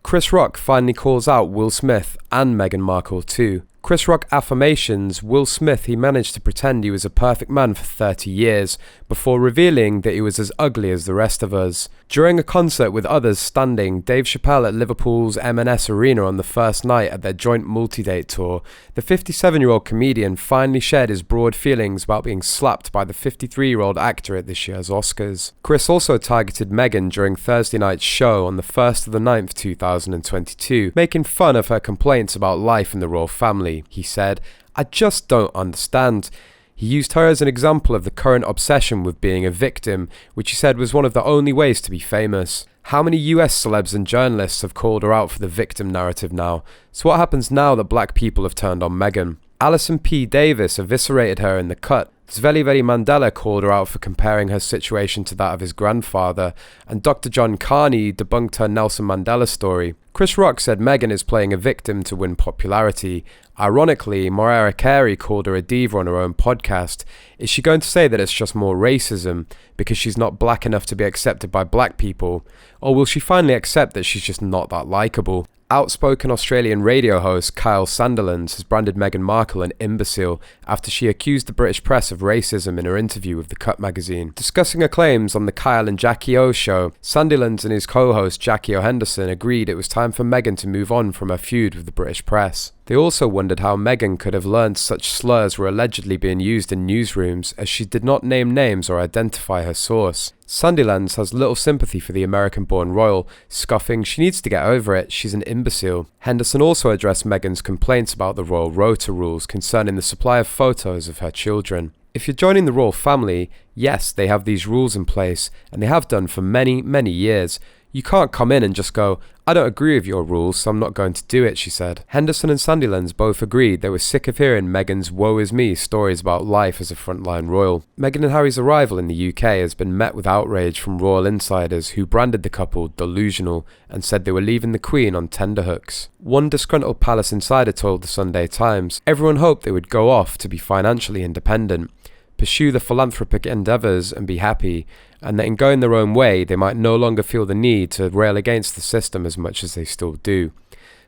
Chris Rock finally calls out Will Smith and Meghan Markle too. Chris Rock affirmations Will Smith he managed to pretend he was a perfect man for 30 years before revealing that he was as ugly as the rest of us. During a concert with others standing, Dave Chappelle at Liverpool's M&S Arena on the first night at their joint multi-date tour, the 57-year-old comedian finally shared his broad feelings about being slapped by the 53-year-old actor at this year's Oscars. Chris also targeted Meghan during Thursday night's show on the 1st of the 9th 2022, making fun of her complaints about life in the royal family. He said, "I just don't understand." He used her as an example of the current obsession with being a victim, which he said was one of the only ways to be famous. How many US celebs and journalists have called her out for the victim narrative now? So what happens now that black people have turned on Meghan? Alison P. Davis eviscerated her in The Cut. Zveli Mandela called her out for comparing her situation to that of his grandfather, and Dr. John Carney debunked her Nelson Mandela story. Chris Rock said Meghan is playing a victim to win popularity. Ironically, Mariah Carey called her a diva on her own podcast. Is she going to say that it's just more racism because she's not black enough to be accepted by black people? Or will she finally accept that she's just not that likeable? Outspoken Australian radio host Kyle Sandilands has branded Meghan Markle an imbecile after she accused the British press of racism in her interview with The Cut magazine. Discussing her claims on the Kyle and Jackie O show, Sandilands and his co-host Jackie O Henderson agreed it was time for Meghan to move on from her feud with the British press. They also wondered how Meghan could have learned such slurs were allegedly being used in newsrooms, as she did not name names or identify her source. Sandilands has little sympathy for the American-born royal, scoffing, "She needs to get over it, she's an imbecile." Henderson also addressed Meghan's complaints about the royal rota rules concerning the supply of photos of her children. If you're joining the royal family, yes, they have these rules in place, and they have done for many, many years. You can't come in and just go, "I don't agree with your rules, so I'm not going to do it," she said. Henderson and Sandilands both agreed they were sick of hearing Meghan's woe is me stories about life as a frontline royal. Meghan and Harry's arrival in the UK has been met with outrage from royal insiders who branded the couple delusional and said they were leaving the Queen on tenterhooks. One disgruntled palace insider told the Sunday Times, "Everyone hoped they would go off to be financially independent, pursue their philanthropic endeavours and be happy, and that in going their own way they might no longer feel the need to rail against the system as much as they still do.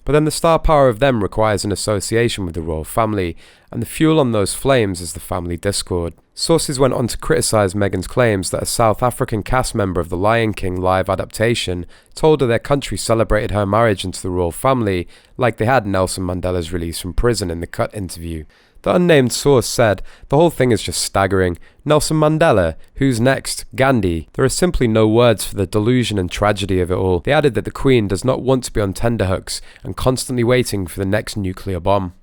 But then the star power of them requires an association with the royal family, and the fuel on those flames is the family discord." Sources went on to criticise Meghan's claims that a South African cast member of the Lion King live adaptation told her their country celebrated her marriage into the royal family like they had Nelson Mandela's release from prison in the Cut interview. The unnamed source said, "The whole thing is just staggering. Nelson Mandela? Who's next? Gandhi?" There are simply no words for the delusion and tragedy of it all. They added that the Queen does not want to be on tenterhooks and constantly waiting for the next nuclear bomb.